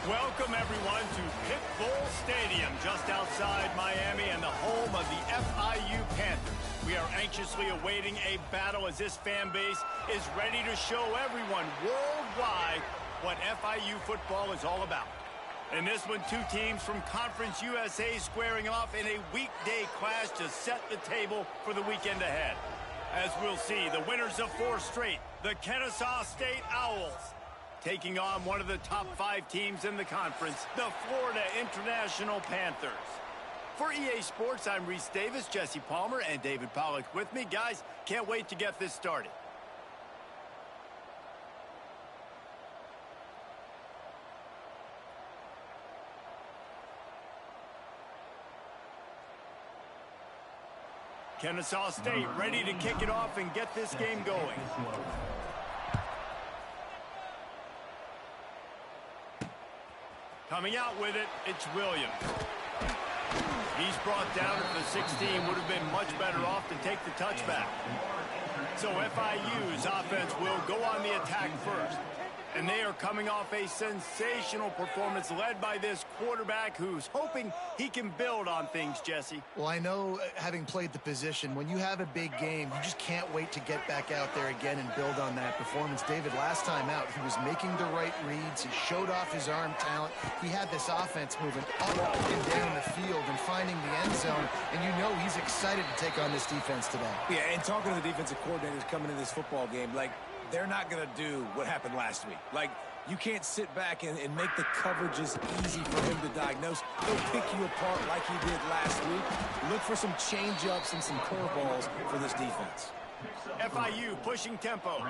Welcome, everyone, to Pit Bull Stadium, just outside Miami and the home of the FIU Panthers. We are anxiously awaiting a battle as this fan base is ready to show everyone worldwide what FIU football is all about. In this one, two teams from Conference USA squaring off in a weekday clash to set the table for the weekend ahead. As we'll see, the winners of 4 straight, the Kennesaw State Owls, taking on one of the top 5 teams in the conference, the Florida International Panthers. For EA Sports, I'm Reese Davis, Jesse Palmer, and David Pollack with me. Guys, can't wait to get this started. Kennesaw State ready to kick it off and get this game going. Coming out with it, it's Williams. He's brought down at the 16, would have been much better off to take the touchback. So FIU's offense will go on the attack first. And they are coming off a sensational performance led by this quarterback who's hoping he can build on things, Jesse. Well, I know, having played the position, when you have a big game, you just can't wait to get back out there again and build on that performance. David, last time out, he was making the right reads. He showed off his arm talent. He had this offense moving up and down the field and finding the end zone. And you know he's excited to take on this defense today. Yeah, and talking to the defensive coordinators coming in this football game, like, they're not going to do what happened last week. Like, you can't sit back and make the coverages easy for him to diagnose. He'll pick you apart like he did last week. Look for some change-ups and some curveballs for this defense. FIU pushing tempo.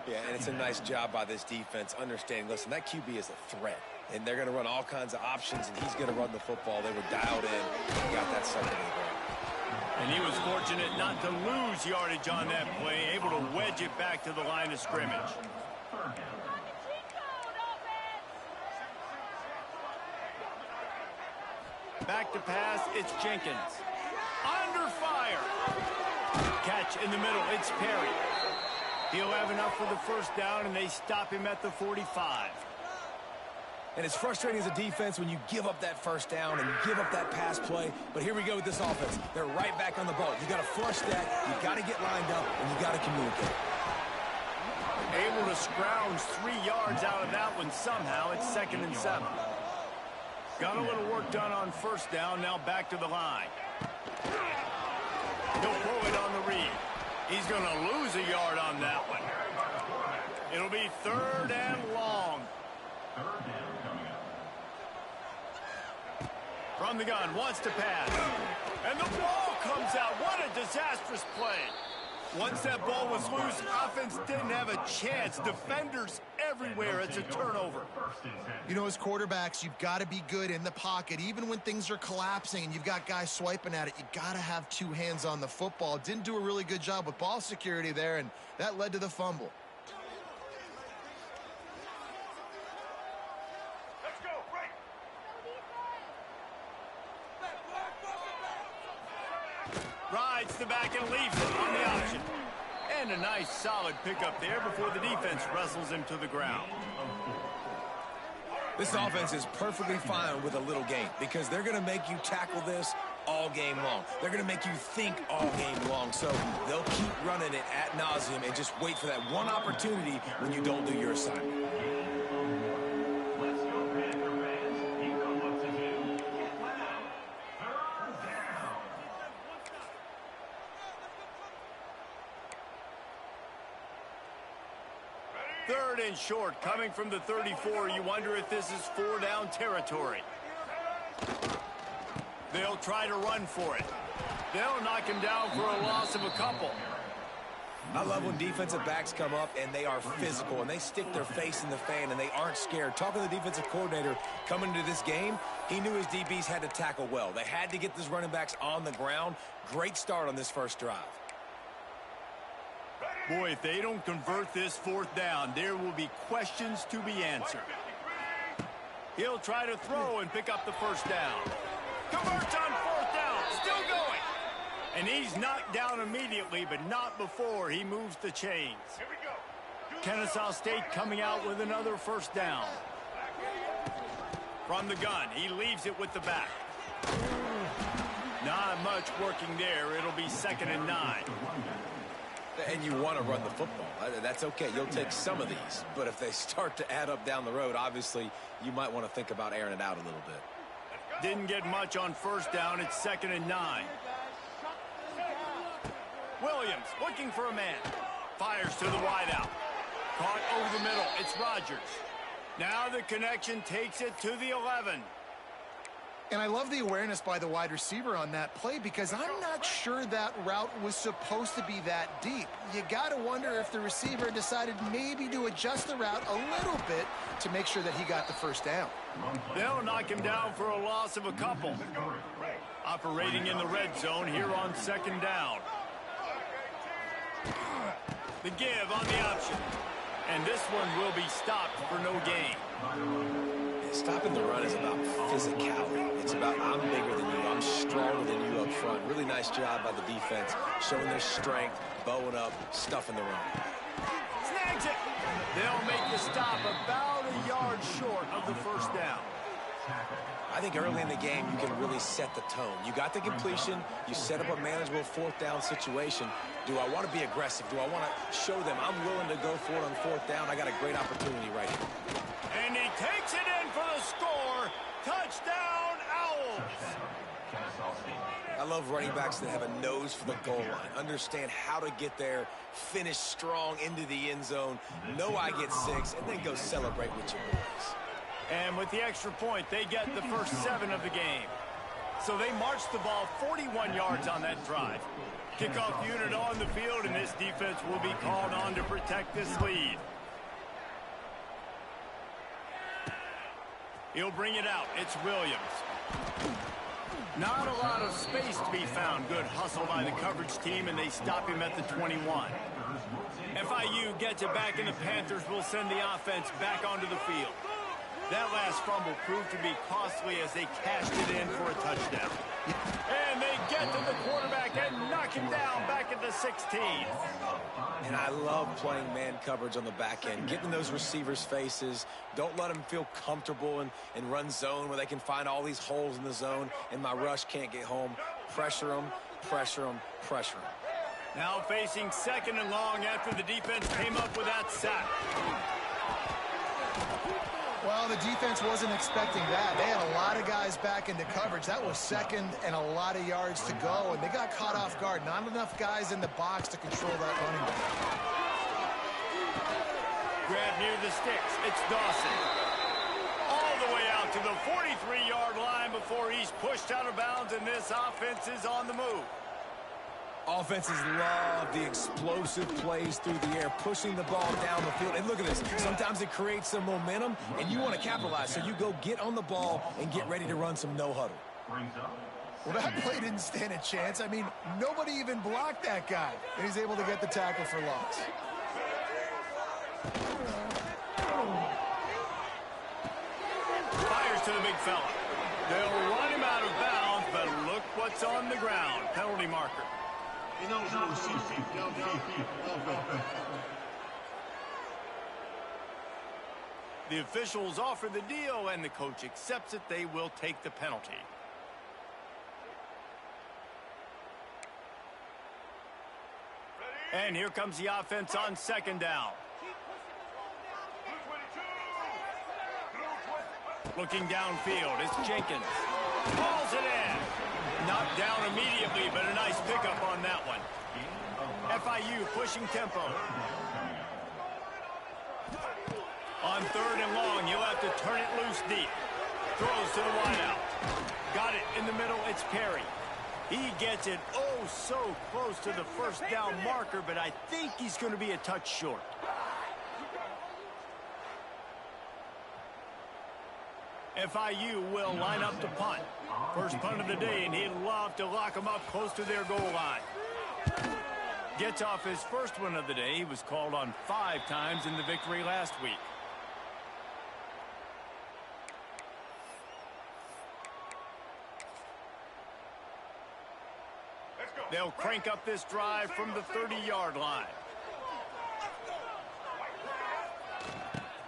Yeah, and it's a nice job by this defense understanding, listen, that QB is a threat. And they're going to run all kinds of options, and he's going to run the football. They were dialed in and got that second and goal. And he was fortunate not to lose yardage on that play, able to wedge it back to the line of scrimmage. Back to pass, it's Jenkins. Under fire. Catch in the middle, it's Perry. He'll have enough for the first down, and they stop him at the 45. And it's frustrating as a defense when you give up that first down and you give up that pass play. But here we go with this offense. They're right back on the ball. You got to flush that. You got to get lined up, and you got to communicate. Able to scrounge 3 yards out of that one somehow. It's 2nd and 7. Got a little work done on first down. Now back to the line. He'll pull it on the read. He's going to lose a yard on that one. It'll be 3rd and long. From the gun, wants to pass. And the ball comes out. What a disastrous play. Once that ball was loose, offense didn't have a chance. Defenders everywhere. It's a turnover. You know, as quarterbacks, you've got to be good in the pocket. Even when things are collapsing and you've got guys swiping at it, you got to have 2 hands on the football. Didn't do a really good job with ball security there, and that led to the fumble. Rides the back and leaves it on the option. And a nice solid pickup there before the defense wrestles him to the ground. This offense is perfectly fine with a little game because they're going to make you tackle this all game long. They're going to make you think all game long. So they'll keep running it ad nauseum and just wait for that one opportunity when you don't do your assignment. Third and short, coming from the 34. You wonder if this is 4-down territory. They'll try to run for it. They'll knock him down for a loss of a couple. I love when defensive backs come up and they are physical and they stick their face in the fan and they aren't scared. Talking to the defensive coordinator coming into this game, he knew his DBs had to tackle well. They had to get these running backs on the ground. Great start on this first drive. Boy, if they don't convert this 4th down, there will be questions to be answered. He'll try to throw and pick up the first down. Converts on 4th down, still going. And he's knocked down immediately, but not before he moves the chains. Kennesaw State coming out with another first down. From the gun, he leaves it with the back. Not much working there. It'll be 2nd and 9. And you want to run the football. That's okay. You'll take some of these. But if they start to add up down the road, obviously, you might want to think about airing it out a little bit. Didn't get much on 1st down. It's 2nd and 9. Williams looking for a man. Fires to the wideout. Caught over the middle. It's Rodgers. Now the connection takes it to the 11. And I love the awareness by the wide receiver on that play because I'm not sure that route was supposed to be that deep. You got to wonder if the receiver decided maybe to adjust the route a little bit to make sure that he got the 1st down. They'll knock him down for a loss of a couple. Operating in the red zone here on 2nd down. The give on the option. And this one will be stopped for no gain. Stopping the run is about physicality. It's about I'm bigger than you. I'm stronger than you up front. Really nice job by the defense, showing their strength, bowing up, stuffing the run. Snags it. They'll make the stop about a yard short of the 1st down. I think early in the game, you can really set the tone. You got the completion. You set up a manageable 4th down situation. Do I want to be aggressive? Do I want to show them I'm willing to go for it on 4th down? I got a great opportunity right here. And he takes it in for the score. Touchdown, Owls. I love running backs that have a nose for the goal line, understand how to get there, finish strong into the end zone, know I get 6, and then go celebrate with your boys. And with the extra point, they get the first 7 of the game. So they march the ball 41 yards on that drive. Kickoff unit on the field, and this defense will be called on to protect this lead. He'll bring it out. It's Williams. Not a lot of space to be found. Good hustle by the coverage team, and they stop him at the 21. FIU gets it back, and the Panthers will send the offense back onto the field. That last fumble proved to be costly as they cashed it in for a touchdown. And they get to the quarterback and knock him down back at the 16. And I love playing man coverage on the back end, getting those receivers' faces. Don't let them feel comfortable and run zone where they can find all these holes in the zone and my rush can't get home. Pressure them, pressure them, pressure them. Now facing 2nd and long after the defense came up with that sack. Well, the defense wasn't expecting that. They had a lot of guys back into coverage. That was 2nd and a lot of yards to go, and they got caught off guard. Not enough guys in the box to control that running back. Grab near the sticks. It's Dawson. All the way out to the 43-yard line before he's pushed out of bounds, and this offense is on the move. Offenses love the explosive plays through the air, pushing the ball down the field. And look at this. Sometimes it creates some momentum, and you want to capitalize. So you go get on the ball and get ready to run some no-huddle. Well, that play didn't stand a chance. I mean, nobody even blocked that guy, and he's able to get the tackle for loss. Fires to the big fella. They'll run him out of bounds, but look what's on the ground. Penalty marker. The officials offer the deal, and the coach accepts it. They will take the penalty. And here comes the offense on 2nd down. Looking downfield, it's Jenkins. Pulls it in. Knocked down immediately, but a nice pickup on that one. FIU pushing tempo. On 3rd and long, you'll have to turn it loose deep. Throws to the wideout. Got it in the middle, it's Perry. He gets it oh so close to the 1st down marker, but I think he's going to be a touch short. FIU will line up to punt. First punt of the day, and he'd love to lock them up close to their goal line. Gets off his first one of the day. He was called on 5 times in the victory last week. They'll crank up this drive from the 30-yard line.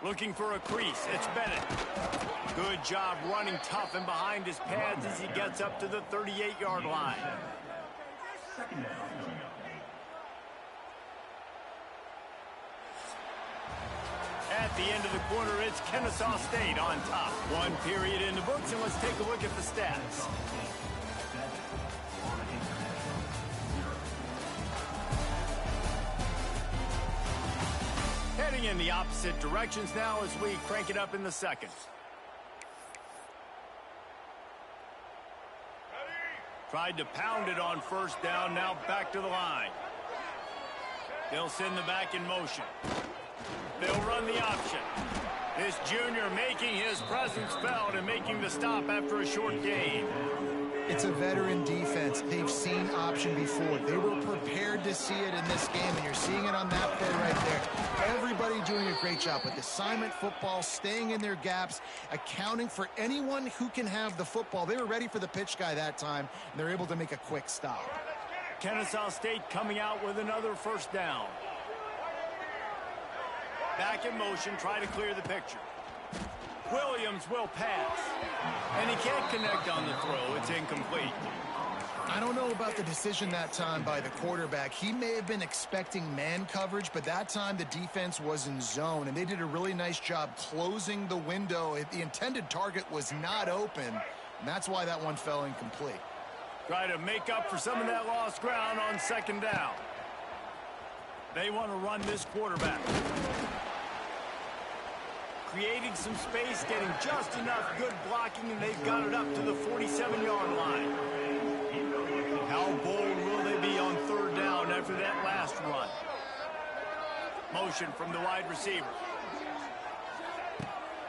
Looking for a crease. It's Bennett. Good job running tough and behind his pads as he gets up to the 38-yard line. At the end of the quarter, it's Kennesaw State on top. One period in the books, and let's take a look at the stats. Heading in the opposite directions now as we crank it up in the second. Tried to pound it on first down, now back to the line. They'll send the back in motion. They'll run the option. This junior making his presence felt and making the stop after a short gain. It's a veteran defense. They've seen option before. They were prepared to see it in this game, and you're seeing it on that play right there. Everybody doing a great job with assignment football, staying in their gaps, accounting for anyone who can have the football. They were ready for the pitch guy that time, and they're able to make a quick stop. Kennesaw State coming out with another first down. Back in motion, try to clear the picture. Williams will pass. And he can't connect on the throw. It's incomplete. I don't know about the decision that time by the quarterback. He may have been expecting man coverage, but that time the defense was in zone, and they did a really nice job closing the window. The intended target was not open, and that's why that one fell incomplete. Try to make up for some of that lost ground on second down. They want to run this quarterback. Creating some space, getting just enough good blocking, and they've got it up to the 47-yard line. How bold will they be on third down after that last run? Motion from the wide receiver.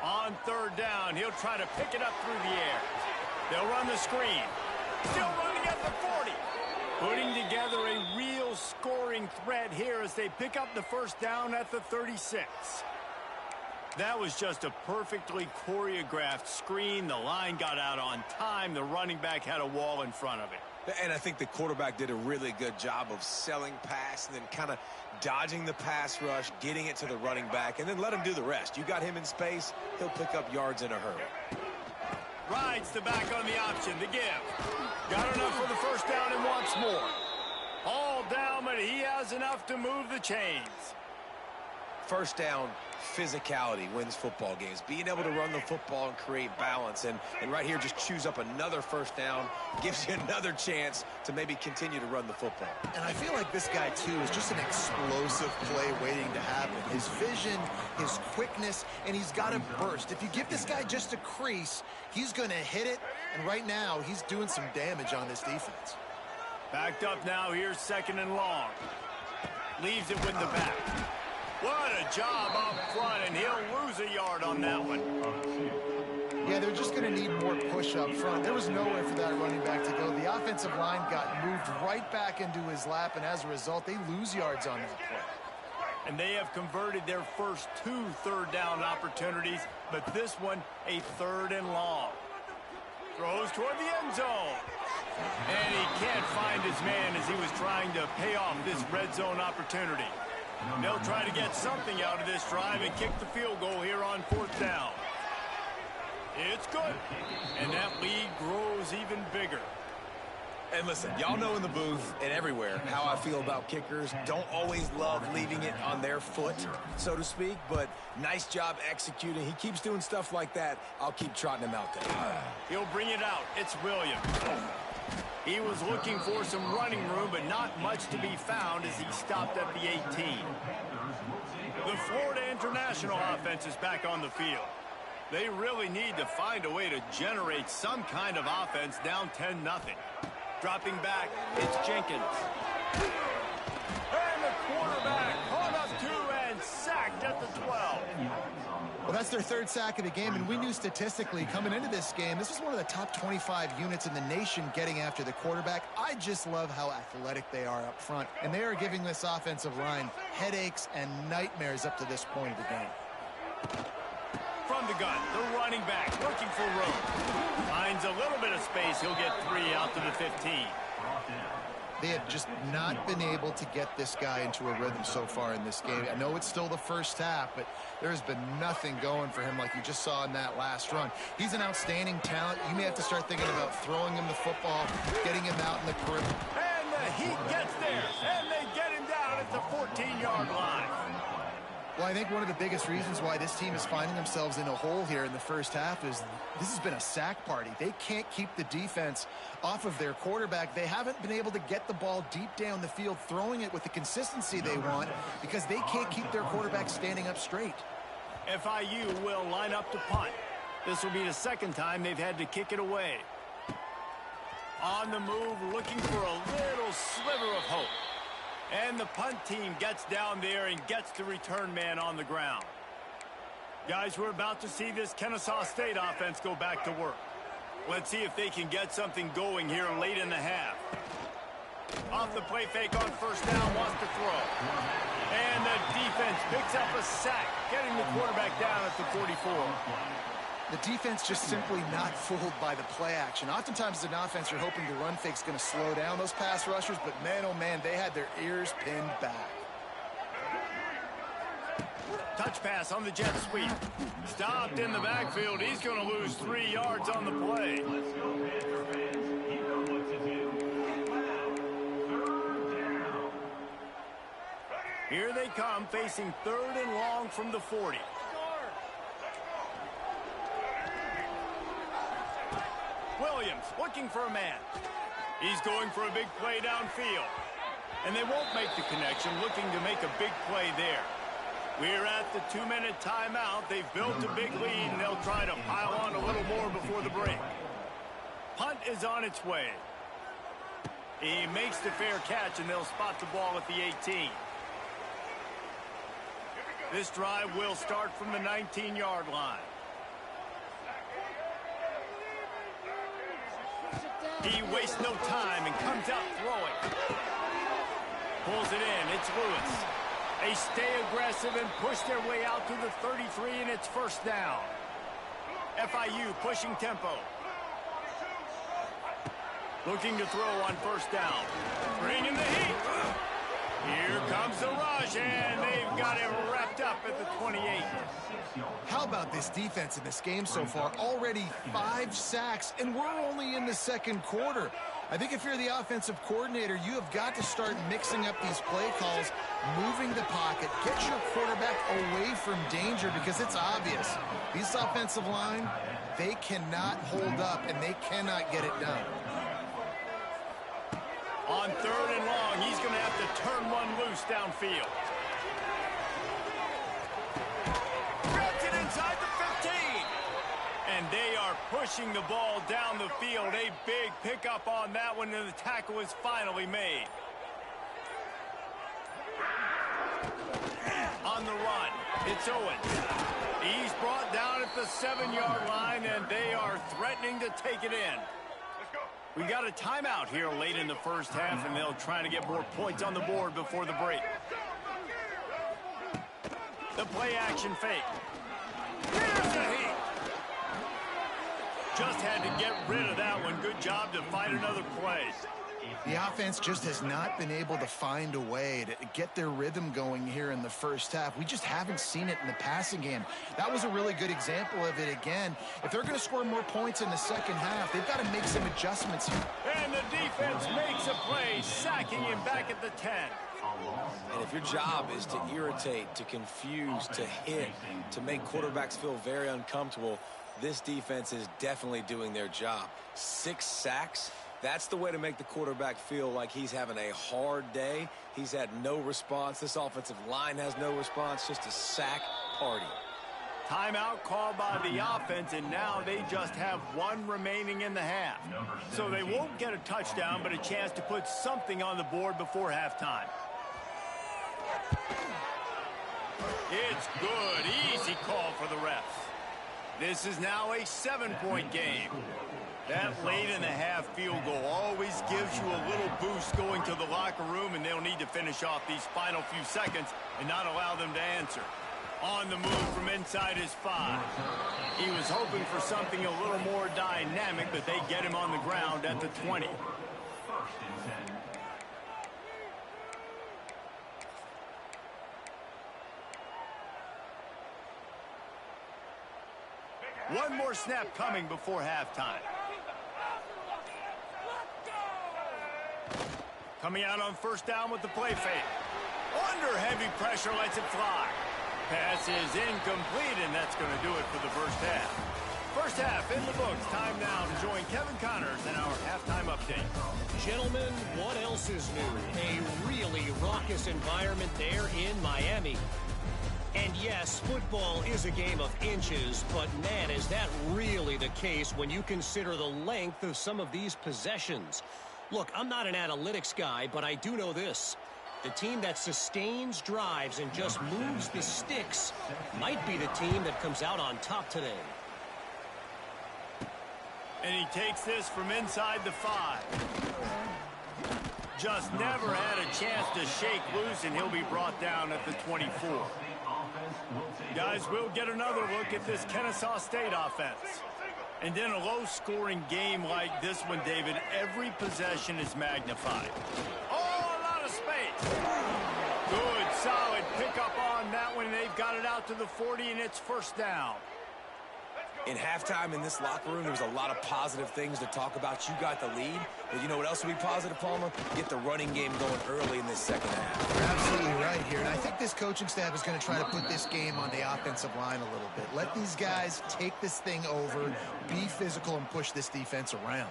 On third down, he'll try to pick it up through the air. They'll run the screen. Still running at the 40. Putting together a real scoring threat here as they pick up the first down at the 36. That was just a perfectly choreographed screen. The line got out on time. The running back had a wall in front of it. And I think the quarterback did a really good job of selling pass and then kind of dodging the pass rush, getting it to the running back, and then let him do the rest. You got him in space, he'll pick up yards in a hurry. Rides the back on the option to give. Got enough for the first down and wants more. All down, but he has enough to move the chains. First down, physicality wins football games. Being able to run the football and create balance. And right here, just choose up another first down. Gives you another chance to maybe continue to run the football. And I feel like this guy, too, is just an explosive play waiting to happen. His vision, his quickness, and he's got a burst. If you give this guy just a crease, he's going to hit it. And right now, he's doing some damage on this defense. Backed up now. Here's second and long. Leaves it with the back. What a job up front, and he'll lose a yard on that one. Yeah, they're just going to need more push up front. There was nowhere for that running back to go. The offensive line got moved right back into his lap, and as a result, they lose yards on that play. And they have converted their first 2 third-down opportunities, but this one a third and long. Throws toward the end zone. And he can't find his man as he was trying to pay off this red zone opportunity. They'll try to get something out of this drive and kick the field goal here on fourth down. It's good. And that lead grows even bigger. And listen, y'all know in the booth and everywhere how I feel about kickers. Don't always love leaving it on their foot, so to speak, but nice job executing. He keeps doing stuff like that. I'll keep trotting him out there. He'll bring it out. It's Williams. He was looking for some running room, but not much to be found as he stopped at the 18. The Florida International offense is back on the field. They really need to find a way to generate some kind of offense down 10-0. Dropping back, it's Jenkins. And the quarterback caught up 2 and sacked at the 12. Well, that's their third sack of the game, and we knew statistically coming into this game, this was one of the top 25 units in the nation getting after the quarterback. I just love how athletic they are up front, and they are giving this offensive line headaches and nightmares up to this point of the game. From the gun, the running back looking for room. Finds a little bit of space. He'll get 3 out to the 15. They have just not been able to get this guy into a rhythm so far in this game. I know it's still the first half, but there's been nothing going for him like you just saw in that last run. He's an outstanding talent. You may have to start thinking about throwing him the football, getting him out in the perimeter. And the Heat gets there, and they get him down at the 14-yard line. Well, I think one of the biggest reasons why this team is finding themselves in a hole here in the first half is this has been a sack party. They can't keep the defense off of their quarterback. They haven't been able to get the ball deep down the field, throwing it with the consistency they want because they can't keep their quarterback standing up straight. FIU will line up to punt. This will be the second time they've had to kick it away. On the move, looking for a little sliver of hope. And the punt team gets down there and gets the return man on the ground. Guys, we're about to see this Kennesaw State offense go back to work. Let's see if they can get something going here late in the half. Off the play fake on first down, wants to throw. And the defense picks up a sack, getting the quarterback down at the 44. The defense just simply not fooled by the play action. Oftentimes as an offense, you're hoping the run fake's going to slow down those pass rushers, but man, oh man, they had their ears pinned back. Touch pass on the jet sweep. Stopped in the backfield. He's going to lose 3 yards on the play. Here they come, facing 3rd and long from the 40. Williams looking for a man. He's going for a big play downfield. And they won't make the connection, looking to make a big play there. We're at the 2-minute timeout. They've built a big lead, and they'll try to pile on a little more before the break. Punt is on its way. He makes the fair catch, and they'll spot the ball at the 18. This drive will start from the 19-yard line. He wastes no time and comes out throwing. Pulls it in. It's Lewis. They stay aggressive and push their way out to the 33, and it's first down. FIU pushing tempo. Looking to throw on first down. Bringing the heat. Here comes the rush, and they've got him wrapped up at the 28. How about this defense in this game so far? Already 5 sacks, and we're only in the second quarter. I think if you're the offensive coordinator, you have got to start mixing up these play calls, moving the pocket, get your quarterback away from danger, because it's obvious. This offensive line, they cannot hold up, and they cannot get it done. On 3rd and long, he's going to have to turn one loose downfield. Grabs it inside the 15. And they are pushing the ball down the field. A big pickup on that one, and the tackle is finally made. On the run, it's Owens. He's brought down at the 7-yard line, and they are threatening to take it in. We got a timeout here late in the first half, and they'll try to get more points on the board before the break. The play action fake. Here's the heat. Just had to get rid of that one. Good job to fight another play. The offense just has not been able to find a way to get their rhythm going here in the first half. We just haven't seen it in the passing game. That was a really good example of it again. If they're going to score more points in the second half, they've got to make some adjustments here. And the defense makes a play, sacking him back at the 10. And if your job is to irritate, to confuse, to hit, to make quarterbacks feel very uncomfortable, this defense is definitely doing their job. 6 sacks. That's the way to make the quarterback feel like he's having a hard day. He's had no response. This offensive line has no response. Just a sack party. Timeout called by the offense, and now they just have 1 remaining in the half. So they won't get a touchdown, but a chance to put something on the board before halftime. It's good. Easy call for the refs. This is now a 7-point game. That late in the half field goal always gives you a little boost going to the locker room, and they'll need to finish off these final few seconds and not allow them to answer. On the move from inside his 5. He was hoping for something a little more dynamic, but they get him on the ground at the 20. One more snap coming before halftime. Coming out on first down with the play fake. Under heavy pressure, lets it fly. Pass is incomplete, and that's going to do it for the first half. First half in the books. Time now to join Kevin Connors in our halftime update. Gentlemen, what else is new? A really raucous environment there in Miami. And yes, football is a game of inches, but man, is that really the case when you consider the length of some of these possessions. Look, I'm not an analytics guy, but I do know this. The team that sustains drives and just moves the sticks might be the team that comes out on top today. And he takes this from inside the 5. Just never had a chance to shake loose, and he'll be brought down at the 24. Guys, we'll get another look at this Kennesaw State offense. And in a low-scoring game like this one, David, every possession is magnified. Oh, a lot of space. Good, solid pickup on that one. They've got it out to the 40, and it's first down. In halftime in this locker room, there was a lot of positive things to talk about. You got the lead, but you know what else will be positive, Palmer? Get the running game going early in this second half. You're absolutely right here, and I think this coaching staff is going to try to put this game on the offensive line a little bit. Let these guys take this thing over, be physical, and push this defense around.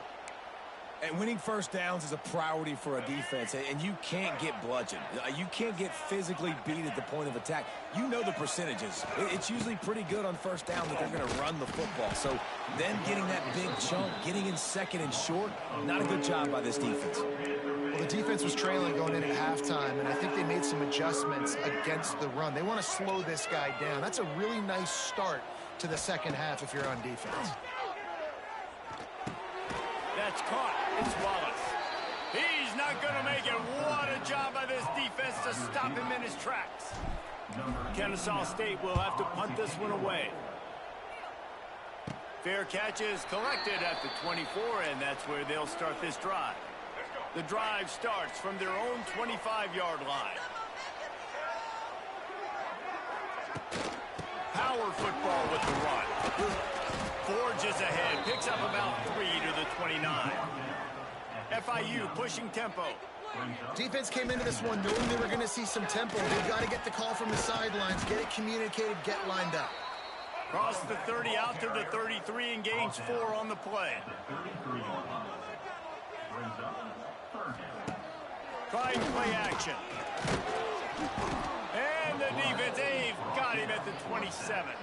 And winning first downs is a priority for a defense, and you can't get bludgeoned. You can't get physically beat at the point of attack. You know the percentages. It's usually pretty good on first down that they're going to run the football. So then getting that big chunk, getting in second and short, not a good job by this defense. Well, the defense was trailing going in at halftime, and I think they made some adjustments against the run. They want to slow this guy down. That's a really nice start to the second half if you're on defense. That's caught. It's Wallace. He's not going to make it. What a job by this defense to stop him in his tracks. Kennesaw State will have to punt this one away. Fair catch is collected at the 24, and that's where they'll start this drive. The drive starts from their own 25-yard line. Power football with the run. Forges ahead, picks up about 3 to the 29. FIU pushing tempo. Defense came into this one knowing they were going to see some tempo. They've got to get the call from the sidelines, get it communicated, get lined up. Cross the 30 out to the 33 and gains 4 on the play. Trying play action. And the defense, they've got him at the 27.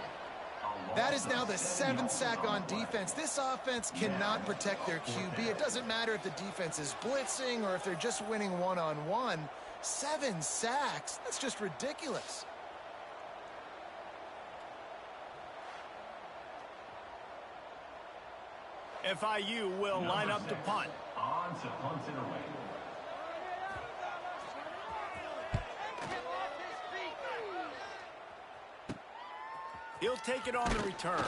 That is now the 7th sack on defense. This offense cannot protect their QB. It doesn't matter if the defense is blitzing or if they're just winning one-on-one. 7 sacks, that's just ridiculous. FIU will line up to punt. On to punt it away. He'll take it on the return.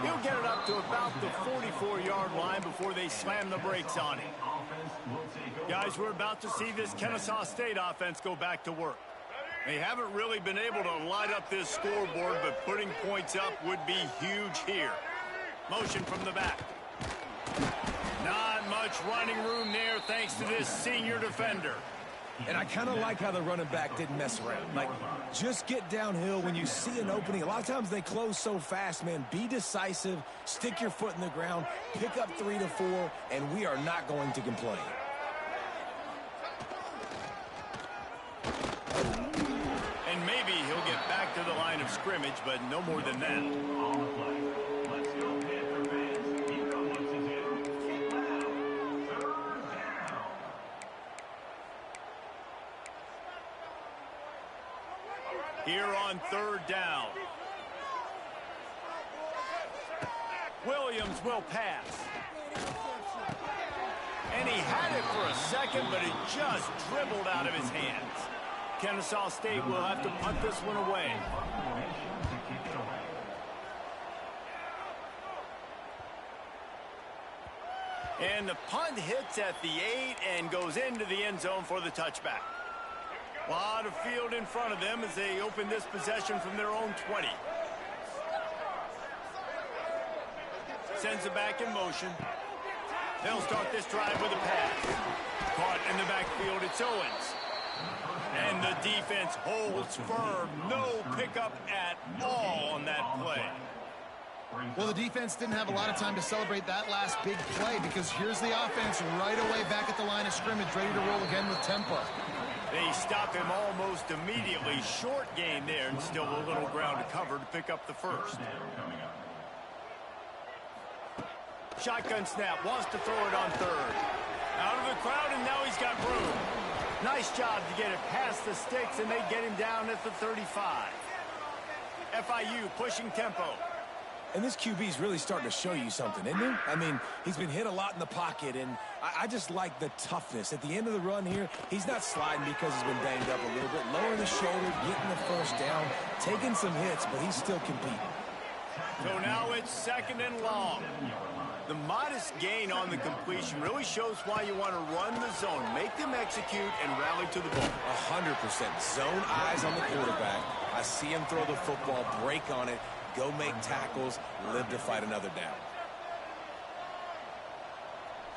He'll get it up to about the 44-yard line before they slam the brakes on him. Guys, we're about to see this Kennesaw State offense go back to work. They haven't really been able to light up this scoreboard, but putting points up would be huge here. Motion from the back. Not much running room there thanks to this senior defender. And I kind of like how the running back didn't mess around. Like, just get downhill when you see an opening. A lot of times they close so fast, man. Be decisive, stick your foot in the ground, pick up 3 to 4, and we are not going to complain. And maybe he'll get back to the line of scrimmage, but no more than that. Here on 3rd down. Williams will pass. And he had it for a second, but it just dribbled out of his hands. Kennesaw State will have to punt this one away. And the punt hits at the 8 and goes into the end zone for the touchback. A lot of field in front of them as they open this possession from their own 20. sends it back in motion. They'll start this drive with a pass. Caught in the backfield, it's Owens. And the defense holds firm. No pickup at all on that play. Well, the defense didn't have a lot of time to celebrate that last big play because here's the offense right away back at the line of scrimmage, ready to roll again with tempo. They stop him almost immediately. Short gain there and still a little ground to cover to pick up the first. Shotgun snap, wants to throw it on third. Out of the crowd, and now he's got room. Nice job to get it past the sticks, and they get him down at the 35. FIU pushing tempo. And this QB's really starting to show you something, isn't he? I mean, he's been hit a lot in the pocket, and I just like the toughness. At the end of the run here, he's not sliding because he's been banged up a little bit. Lowering the shoulder, getting the first down, taking some hits, but he's still competing. So now it's second and long. The modest gain on the completion really shows why you want to run the zone. Make them execute and rally to the ball. 100%. Zone eyes on the quarterback. I see him throw the football, break on it, go make tackles, live to fight another down.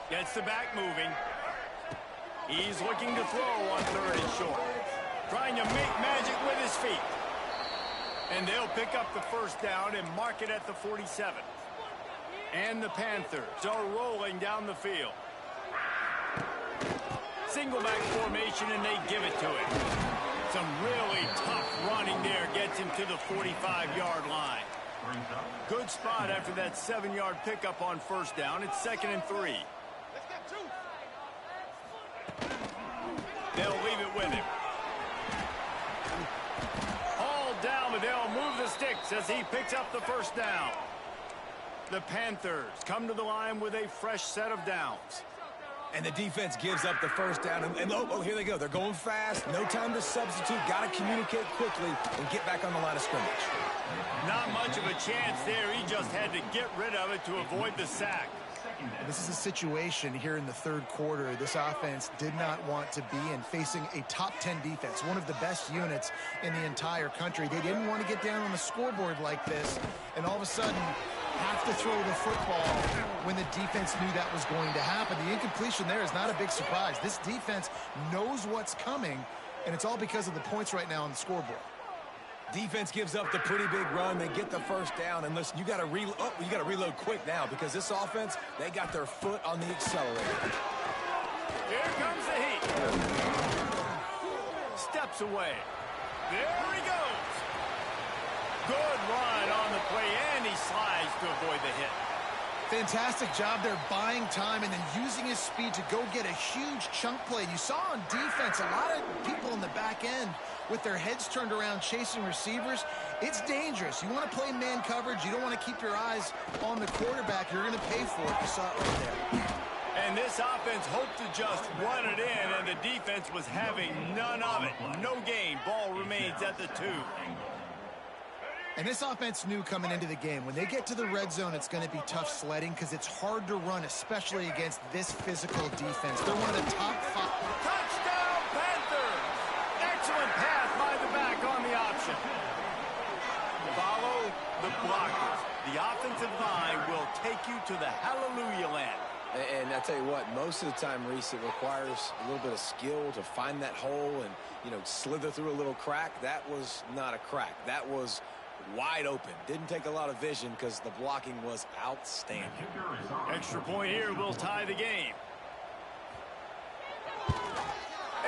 Gets the back moving. He's looking to throw on third and short. Trying to make magic with his feet. And they'll pick up the first down and mark it at the 47. And the Panthers are rolling down the field. Single back formation, and they give it to him. Some really tough running there gets him to the 45-yard line. Good spot after that 7-yard pickup on first down. It's 2nd and 3. They'll leave it with him. All down, but they'll move the sticks as he picks up the first down. The Panthers come to the line with a fresh set of downs. And the defense gives up the first down. And here they go. They're going fast. No time to substitute. Got to communicate quickly and get back on the line of scrimmage. Not much of a chance there. He just had to get rid of it to avoid the sack. This is a situation here in the third quarter this offense did not want to be in, facing a top 10 defense, one of the best units in the entire country. They didn't want to get down on the scoreboard like this, and all of a sudden have to throw the football when the defense knew that was going to happen. The incompletion there is not a big surprise. This defense knows what's coming, and it's all because of the points right now on the scoreboard. Defense gives up the pretty big run. They get the first down. And listen, you got to reload quick now because this offense, they got their foot on the accelerator. Here comes the heat. Steps away. There he goes. Good run on the play, and he slides to avoid the hit. Fantastic job there buying time and then using his speed to go get a huge chunk play. You saw on defense a lot of people in the back end with their heads turned around chasing receivers. It's dangerous. You want to play man coverage. You don't want to keep your eyes on the quarterback. You're going to pay for it. You saw it right there. And this offense hoped to just run it in, and the defense was having none of it. No gain. Ball remains at the 2. And this offense knew coming into the game, when they get to the red zone, it's going to be tough sledding because it's hard to run, especially against this physical defense. They're one of the top 5. Touchdown, Panthers! Excellent pass by the back on the option. Follow the blockers. The offensive line will take you to the hallelujah land. And I tell you what, most of the time, Reese, it requires a little bit of skill to find that hole and, slither through a little crack. That was not a crack. That was wide open. Didn't take a lot of vision because the blocking was outstanding. Extra point here will tie the game.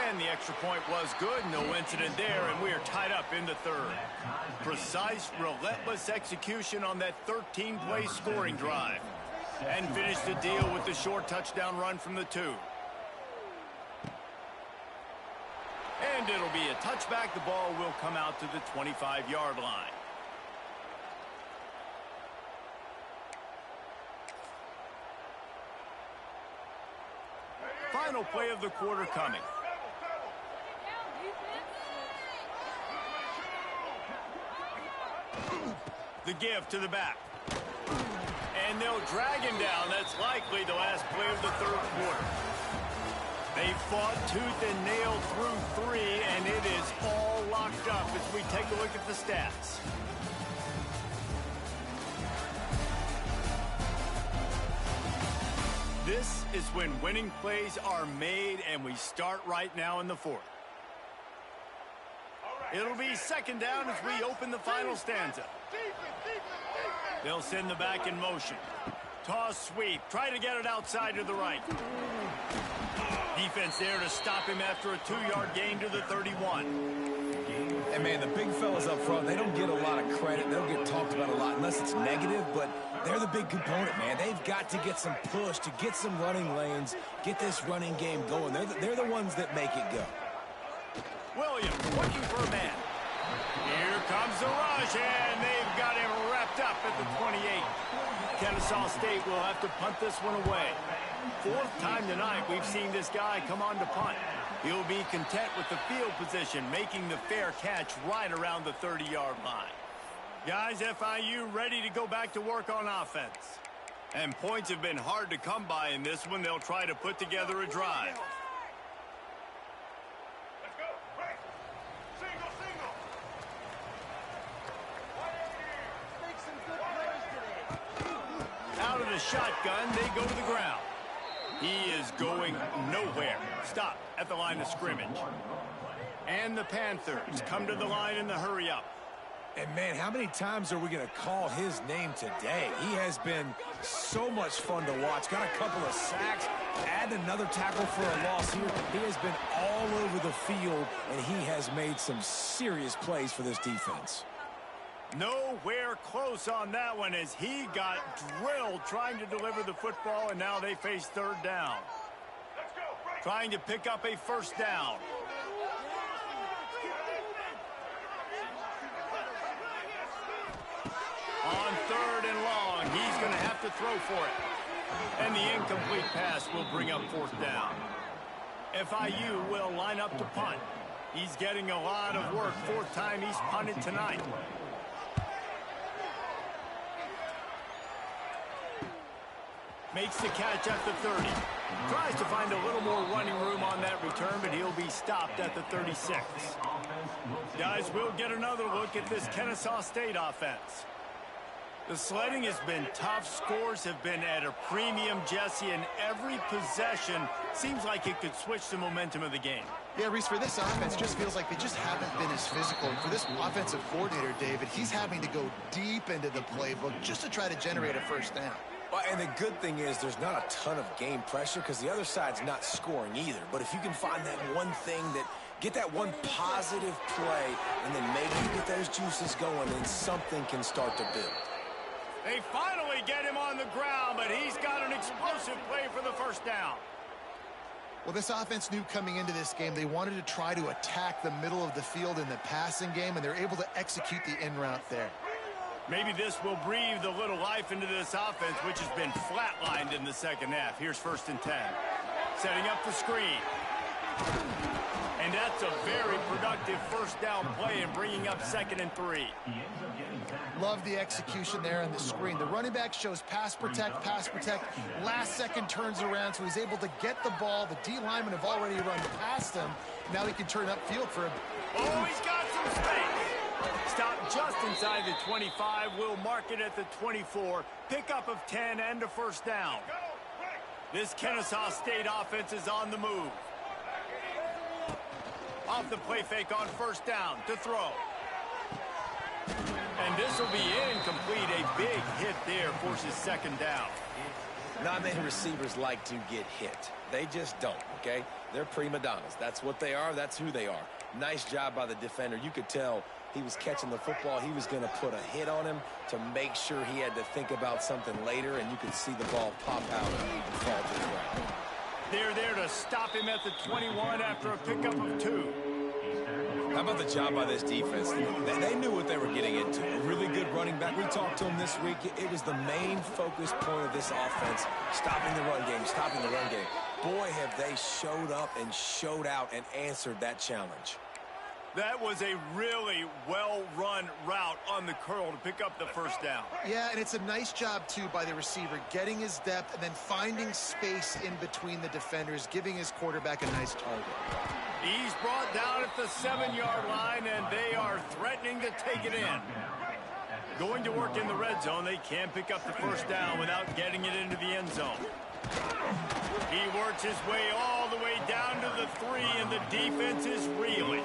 And the extra point was good. No incident there, and we are tied up in the third. Precise, relentless execution on that 13-play scoring drive. And finish the deal with the short touchdown run from the 2. And it'll be a touchback. The ball will come out to the 25-yard line. Final play of the quarter coming. The give to the back. And they'll drag him down. That's likely the last play of the third quarter. They fought tooth and nail through 3, and it is all locked up as we take a look at the stats. This is when winning plays are made, and we start right now in the fourth. It'll be second down as we open the final stanza. They'll send the back in motion. Toss sweep. Try to get it outside to the right. Defense there to stop him after a 2-yard gain to the 31. And, man, the big fellas up front, they don't get a lot of credit. They don't get talked about a lot unless it's negative, but they're the big component, man. They've got to get some push, to get some running lanes, get this running game going. They're the ones that make it go. Williams looking for a man. Here comes the rush, and they've got him wrapped up at the 28. Kennesaw State will have to punt this one away. Fourth time tonight we've seen this guy come on to punt. He'll be content with the field position, making the fair catch right around the 30-yard line. Guys, FIU ready to go back to work on offense. And points have been hard to come by in this one. They'll try to put together a drive. Let's go. Right. Single, single. Make some good plays today. Out of the shotgun, they go to the ground. He is going nowhere. Stop at the line of scrimmage. And the Panthers come to the line in the hurry-up. And, man, how many times are we going to call his name today? He has been so much fun to watch. Got a couple of sacks. Add another tackle for a loss here. He has been all over the field, and he has made some serious plays for this defense. Nowhere close on that one as he got drilled trying to deliver the football, and now they face third down. Let's go. Right. Trying to pick up a first down. On third and long, he's going to have to throw for it. And the incomplete pass will bring up fourth down. FIU will line up to punt. He's getting a lot of work. Fourth time he's punted tonight. Makes the catch at the 30. Tries to find a little more running room on that return, but he'll be stopped at the 36. Guys, we'll get another look at this Kennesaw State offense. The sledding has been tough. Scores have been at a premium, Jesse, and every possession seems like it could switch the momentum of the game. Yeah, Reese, for this offense, just feels like they just haven't been as physical. For this offensive coordinator, David, he's having to go deep into the playbook just to try to generate a first down. Well, and the good thing is there's not a ton of game pressure because the other side's not scoring either. But if you can find that one thing get that one positive play and then maybe you get those juices going, then something can start to build. They finally get him on the ground, but he's got an explosive play for the first down. Well, this offense knew coming into this game they wanted to try to attack the middle of the field in the passing game, and they're able to execute the in route there. Maybe this will breathe a little life into this offense, which has been flatlined in the second half. Here's 1st and 10. Setting up the screen. And that's a very productive first down play and bringing up 2nd and 3. Love the execution there on the screen. The running back shows pass protect, last second turns around, so he's able to get the ball. The D linemen have already run past him. Now he can turn upfield for him. Oh, he's got some space. Stop just inside the 25. We'll mark it at the 24. Pickup of 10 and a first down. This Kennesaw State offense is on the move. Off the play fake on first down to throw. And this will be incomplete. A big hit there forces 2nd down. Not many receivers like to get hit. They just don't, okay? They're prima donnas. That's what they are. That's who they are. Nice job by the defender. You could tell he was catching the football. He was going to put a hit on him to make sure he had to think about something later, and you could see the ball pop out and fall to the ground. They're there to stop him at the 21 after a pickup of 2. How about the job by this defense? They knew what they were getting into. A really good running back. We talked to him this week. It was the main focus point of this offense, stopping the run game, stopping the run game. Boy, have they showed up and showed out and answered that challenge. That was a really well-run route on the curl to pick up the first down. Yeah, and it's a nice job, too, by the receiver, getting his depth and then finding space in between the defenders, giving his quarterback a nice target. He's brought down at the 7-yard line, and they are threatening to take it in. Going to work in the red zone, they can pick up the first down without getting it into the end zone. He works his way all the way down to the 3, and the defense is reeling.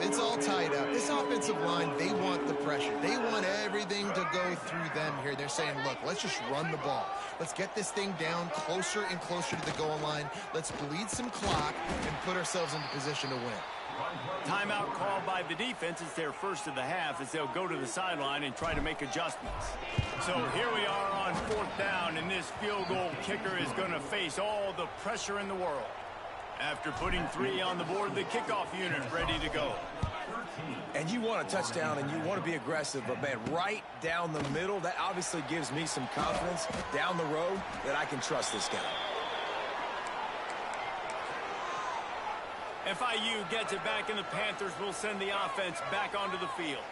It's all tied up. This offensive line, they want the pressure. They want everything to go through them here. They're saying, look, let's just run the ball. Let's get this thing down closer and closer to the goal line. Let's bleed some clock and put ourselves into position to win. Timeout called by the defense. It's their first of the half as they'll go to the sideline and try to make adjustments. So here we are on 4th down, and this field goal kicker is going to face all the pressure in the world. After putting 3 on the board, the kickoff unit ready to go. And you want a touchdown and you want to be aggressive, but man, right down the middle, that obviously gives me some confidence down the road that I can trust this guy. FIU gets it back, and the Panthers will send the offense back onto the field.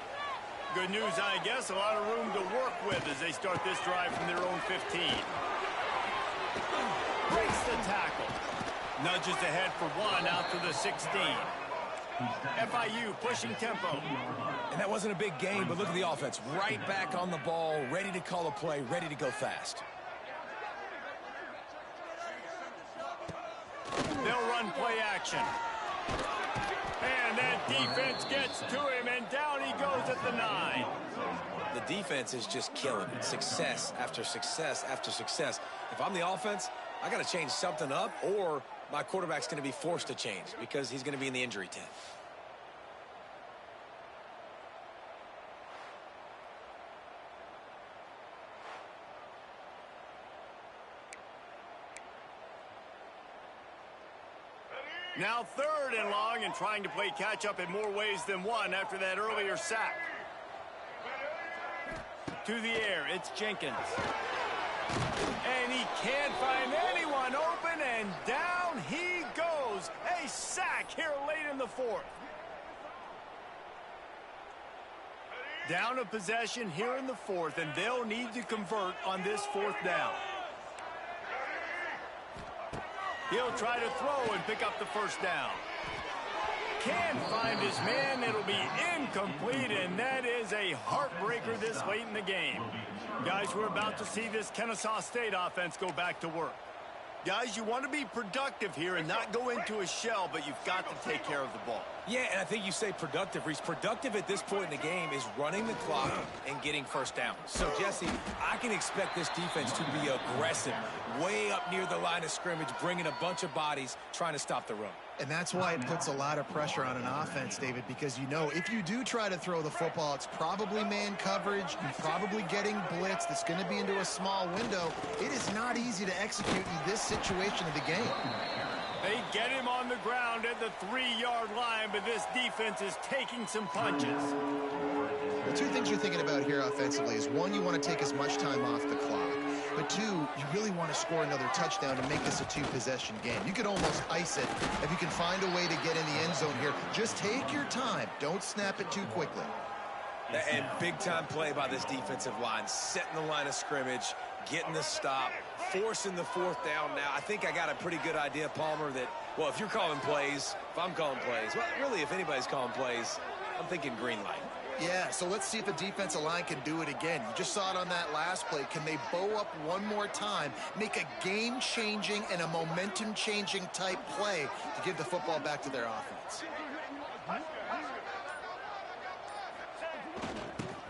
Good news, I guess, a lot of room to work with as they start this drive from their own 15. Breaks the tackle. Nudges ahead for 1 out to the 16. FIU pushing tempo. And that wasn't a big game, but look at the offense. Right back on the ball, ready to call a play, ready to go fast. They'll run play action. And that defense gets to him, and down he goes at the 9. The defense is just killing it. Success after success after success. If I'm the offense, I got to change something up, or my quarterback's going to be forced to change because he's going to be in the injury tent. Now 3rd and long, and trying to play catch-up in more ways than one after that earlier sack. To the air, it's Jenkins. And he can't find anyone open, and down he goes. A sack here late in the 4th. Down a possession here in the 4th, and they'll need to convert on this 4th down. He'll try to throw and pick up the 1st down. Can't find his man. It'll be incomplete, and that is a heartbreaker this late in the game. Guys, we're about to see this Kennesaw State offense go back to work. Guys, you want to be productive here and not go into a shell, but you've got to take care of the ball. Yeah, and I think you say productive, Reese. Productive at this point in the game is running the clock and getting 1st down. So, Jesse, I can expect this defense to be aggressive, way up near the line of scrimmage, bringing a bunch of bodies, trying to stop the run. And that's why it puts a lot of pressure on an offense, David, because you know if you do try to throw the football, it's probably man coverage. You're probably getting blitzed. It's going to be into a small window. It is not easy to execute in this situation of the game. They get him on the ground at the 3-yard line, but this defense is taking some punches. Well, 2 things you're thinking about here offensively is, 1, you want to take as much time off the clock. But 2, you really want to score another touchdown to make this a 2-possession game. You could almost ice it if you can find a way to get in the end zone here. Just take your time. Don't snap it too quickly. And big-time play by this defensive line, setting the line of scrimmage, getting the stop, forcing the 4th down now. I think I got a pretty good idea, Palmer, that, well, if you're calling plays, if I'm calling plays, well, really, if anybody's calling plays, I'm thinking green light. Yeah, so let's see if the defensive line can do it again. You just saw it on that last play. Can they bow up one more time, make a game-changing and a momentum-changing type play to give the football back to their offense?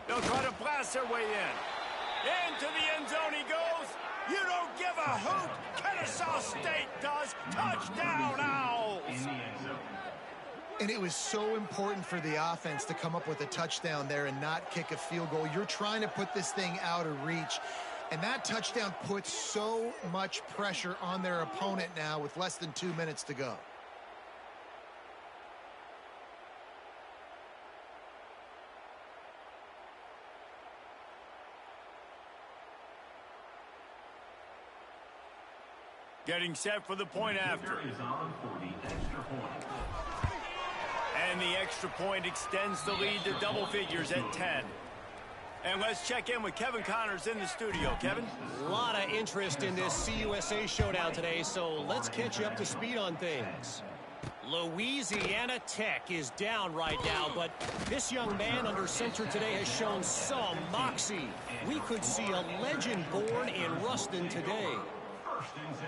They'll try to blast their way in. Into the end zone he goes. You don't give a hoot. Kennesaw State does. Touchdown, Owls. And it was so important for the offense to come up with a touchdown there and not kick a field goal. You're trying to put this thing out of reach. And that touchdown puts so much pressure on their opponent now with less than 2 minutes to go. Getting set for the point after. And the extra point extends the lead to double figures at 10. And let's check in with Kevin Connors in the studio. Kevin? A lot of interest in this CUSA showdown today, so let's catch you up to speed on things. Louisiana Tech is down right now, but this young man under center today has shown some moxie. We could see a legend born in Ruston today.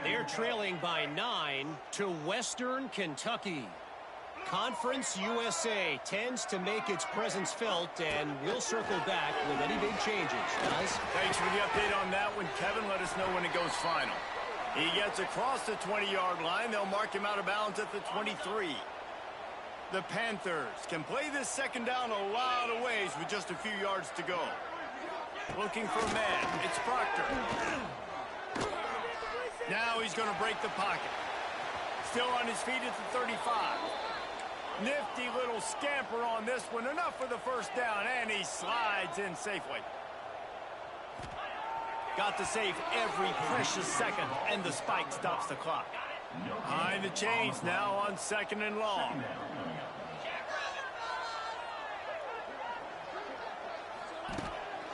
They're trailing by 9 to Western Kentucky. Conference USA tends to make its presence felt, and we'll circle back with any big changes. Guys? Thanks for the update on that one, Kevin. Let us know when it goes final. He gets across the 20-yard line. They'll mark him out of bounds at the 23. The Panthers can play this second down a lot of ways with just a few yards to go. Looking for a man. It's Proctor. Now he's going to break the pocket. Still on his feet at the 35. Nifty little scamper on this one. Enough for the first down, and he slides in safely. Got to save every precious second, and the spike stops the clock. Behind the chains now on 2nd and long.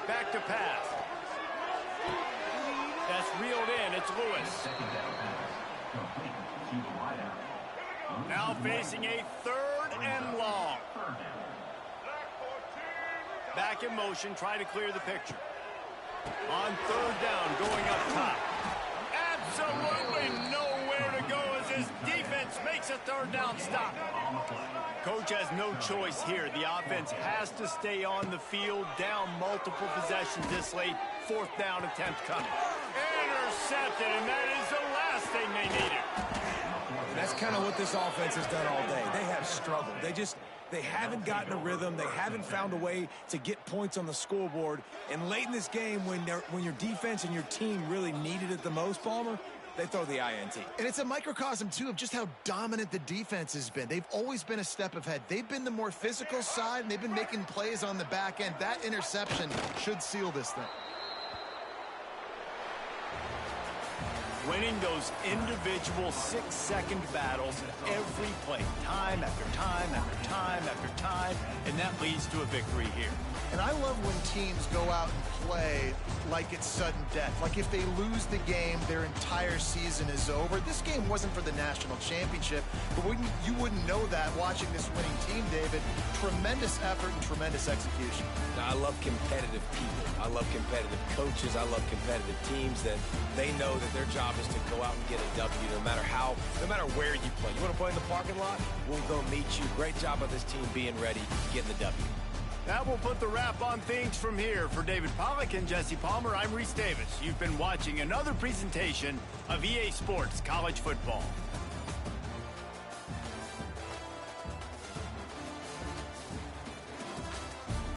Back to pass. That's reeled in. It's Lewis. Now facing a 3rd and long. Back in motion, trying to clear the picture. On 3rd down, going up top. Absolutely nowhere to go as his defense makes a 3rd down stop. Coach has no choice here. The offense has to stay on the field, down multiple possessions this late. 4th down attempt coming. Intercepted, and that is the last thing they needed. That's kind of what this offense has done all day. They have struggled. They haven't gotten a rhythm. They haven't found a way to get points on the scoreboard. And late in this game, when your defense and your team really needed it the most, Palmer, they throw the INT. And it's a microcosm, too, of just how dominant the defense has been. They've always been a step ahead. They've been the more physical side, and they've been making plays on the back end. That interception should seal this thing. Winning those individual 6-second battles every play, time after time after time after time, and that leads to a victory here. And I love when teams go out and play like it's sudden death. Like if they lose the game, their entire season is over. This game wasn't for the national championship, but you wouldn't know that watching this winning team, David. Tremendous effort and tremendous execution. Now, I love competitive people. I love competitive coaches. I love competitive teams that they know that their job is to go out and get a W no matter where you play. You want to play in the parking lot? We'll go meet you. Great job of this team being ready to get in the W. That will put the wrap on things from here. For David Pollack and Jesse Palmer, I'm Reese Davis. You've been watching another presentation of EA Sports College Football.